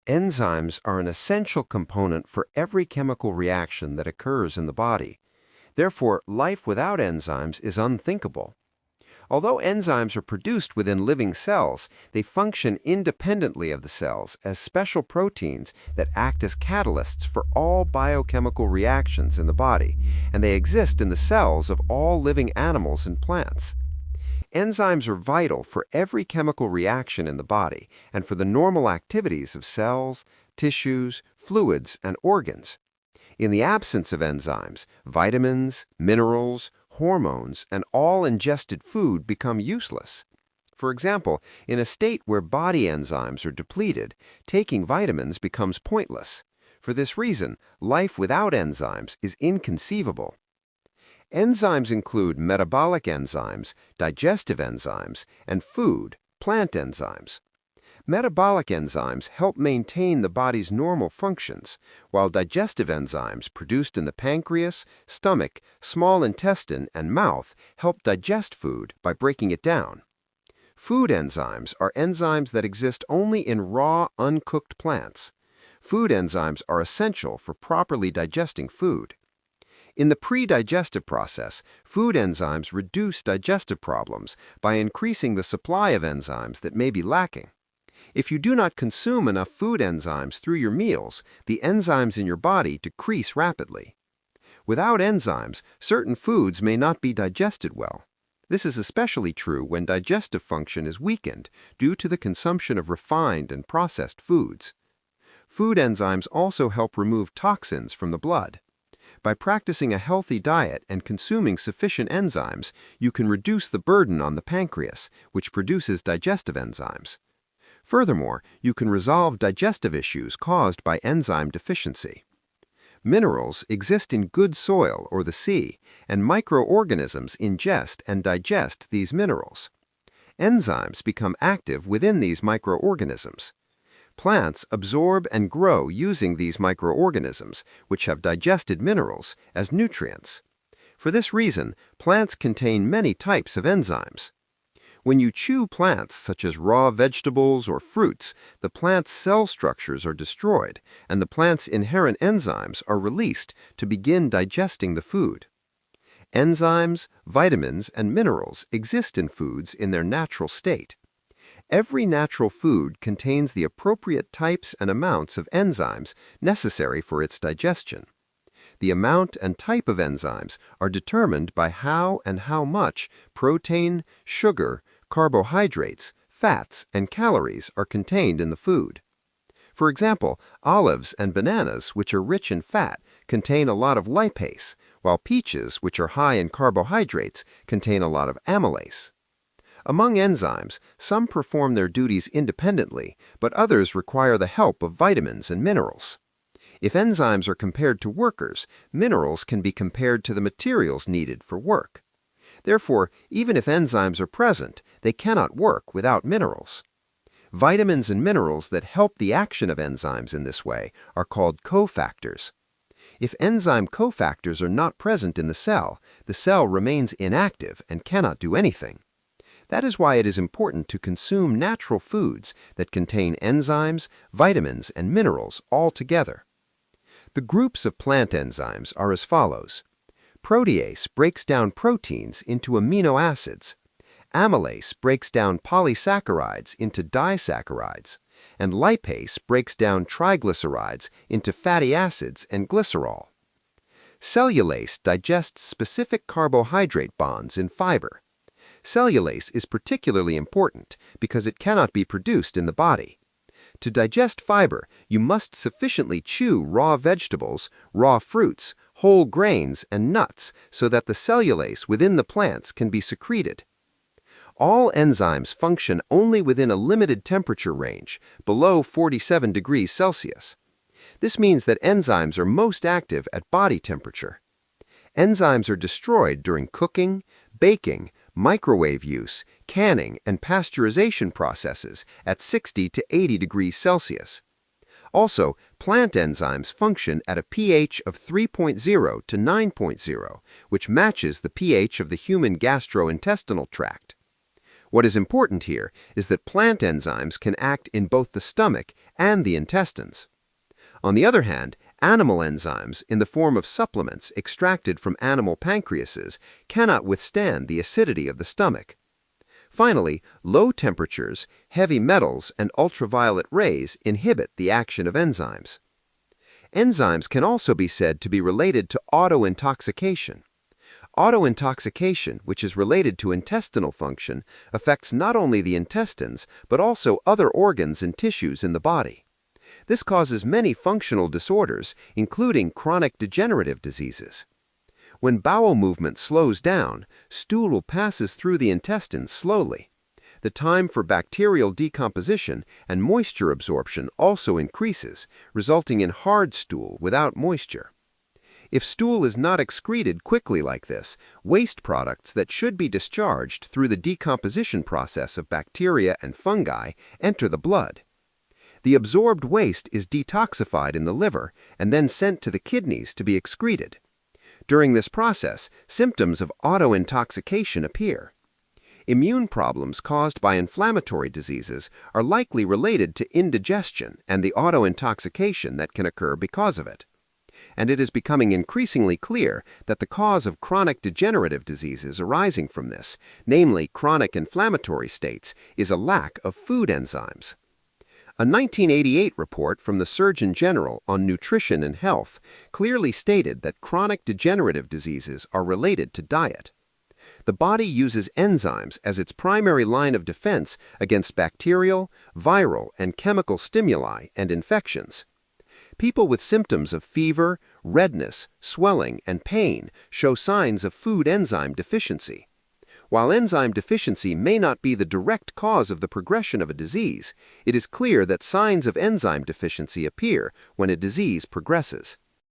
Enzymes are an essential component for every chemical reaction that occurs in the body. Therefore, life without enzymes is unthinkable. Although enzymes are produced within living cells, they function independently of the cells as special proteins that act as catalysts for all biochemical reactions in the body, and they exist in the cells of all living animals and plants. Enzymes are vital for every chemical reaction in the body and for the normal activities of cells, tissues, fluids, and organs. In the absence of enzymes, vitamins, minerals, hormones, and all ingested food become useless. For example, in a state where body enzymes are depleted, taking vitamins becomes pointless. For this reason, life without enzymes is inconceivable. Enzymes include metabolic enzymes, digestive enzymes, and plant enzymes. Metabolic enzymes help maintain the body's normal functions, while digestive enzymes produced in the pancreas, stomach, small intestine, and mouth help digest food by breaking it down. Food enzymes are enzymes that exist only in raw, uncooked plants. Food enzymes are essential for properly digesting food. In the pre-digestive process, food enzymes reduce digestive problems by increasing the supply of enzymes that may be lacking. If you do not consume enough food enzymes through your meals, the enzymes in your body decrease rapidly. Without enzymes, certain foods may not be digested well. This is especially true when digestive function is weakened due to the consumption of refined and processed foods. Food enzymes also help remove toxins from the blood. By practicing a healthy diet and consuming sufficient enzymes, you can reduce the burden on the pancreas, which produces digestive enzymes. Furthermore, you can resolve digestive issues caused by enzyme deficiency. Minerals exist in good soil or the sea, and microorganisms ingest and digest these minerals. Enzymes become active within these microorganisms. Plants absorb and grow using these microorganisms, which have digested minerals, as nutrients. For this reason, plants contain many types of enzymes. When you chew plants such as raw vegetables or fruits, the plant's cell structures are destroyed, and the plant's inherent enzymes are released to begin digesting the food. Enzymes, vitamins, and minerals exist in foods in their natural state. Every natural food contains the appropriate types and amounts of enzymes necessary for its digestion. The amount and type of enzymes are determined by how and how much protein, sugar, carbohydrates, fats, and calories are contained in the food. For example, olives and bananas, which are rich in fat, contain a lot of lipase, while peaches, which are high in carbohydrates, contain a lot of amylase. Among enzymes, some perform their duties independently, but others require the help of vitamins and minerals. If enzymes are compared to workers, minerals can be compared to the materials needed for work. Therefore, even if enzymes are present, they cannot work without minerals. Vitamins and minerals that help the action of enzymes in this way are called cofactors. If enzyme cofactors are not present in the cell remains inactive and cannot do anything. That is why it is important to consume natural foods that contain enzymes, vitamins, and minerals all together. The groups of plant enzymes are as follows. Protease breaks down proteins into amino acids. Amylase breaks down polysaccharides into disaccharides. And lipase breaks down triglycerides into fatty acids and glycerol. Cellulase digests specific carbohydrate bonds in fiber. Cellulase is particularly important because it cannot be produced in the body. To digest fiber, you must sufficiently chew raw vegetables, raw fruits, whole grains, and nuts so that the cellulase within the plants can be secreted. All enzymes function only within a limited temperature range, below 47 degrees Celsius. This means that enzymes are most active at body temperature. Enzymes are destroyed during cooking, baking, microwave use, canning, and pasteurization processes at 60 to 80 degrees Celsius. Also, plant enzymes function at a pH of 3.0 to 9.0, which matches the pH of the human gastrointestinal tract. What is important here is that plant enzymes can act in both the stomach and the intestines. On the other hand, animal enzymes, in the form of supplements extracted from animal pancreases, cannot withstand the acidity of the stomach. Finally, low temperatures, heavy metals, and ultraviolet rays inhibit the action of enzymes. Enzymes can also be said to be related to autointoxication. Autointoxication, which is related to intestinal function, affects not only the intestines, but also other organs and tissues in the body. This causes many functional disorders, including chronic degenerative diseases. When bowel movement slows down, stool passes through the intestines slowly. The time for bacterial decomposition and moisture absorption also increases, resulting in hard stool without moisture. If stool is not excreted quickly like this, waste products that should be discharged through the decomposition process of bacteria and fungi enter the blood. The absorbed waste is detoxified in the liver and then sent to the kidneys to be excreted. During this process, symptoms of autointoxication appear. Immune problems caused by inflammatory diseases are likely related to indigestion and the autointoxication that can occur because of it. And it is becoming increasingly clear that the cause of chronic degenerative diseases arising from this, namely chronic inflammatory states, is a lack of food enzymes. A 1988 report from the Surgeon General on Nutrition and Health clearly stated that chronic degenerative diseases are related to diet. The body uses enzymes as its primary line of defense against bacterial, viral, and chemical stimuli and infections. People with symptoms of fever, redness, swelling, and pain show signs of food enzyme deficiency. While enzyme deficiency may not be the direct cause of the progression of a disease, it is clear that signs of enzyme deficiency appear when a disease progresses.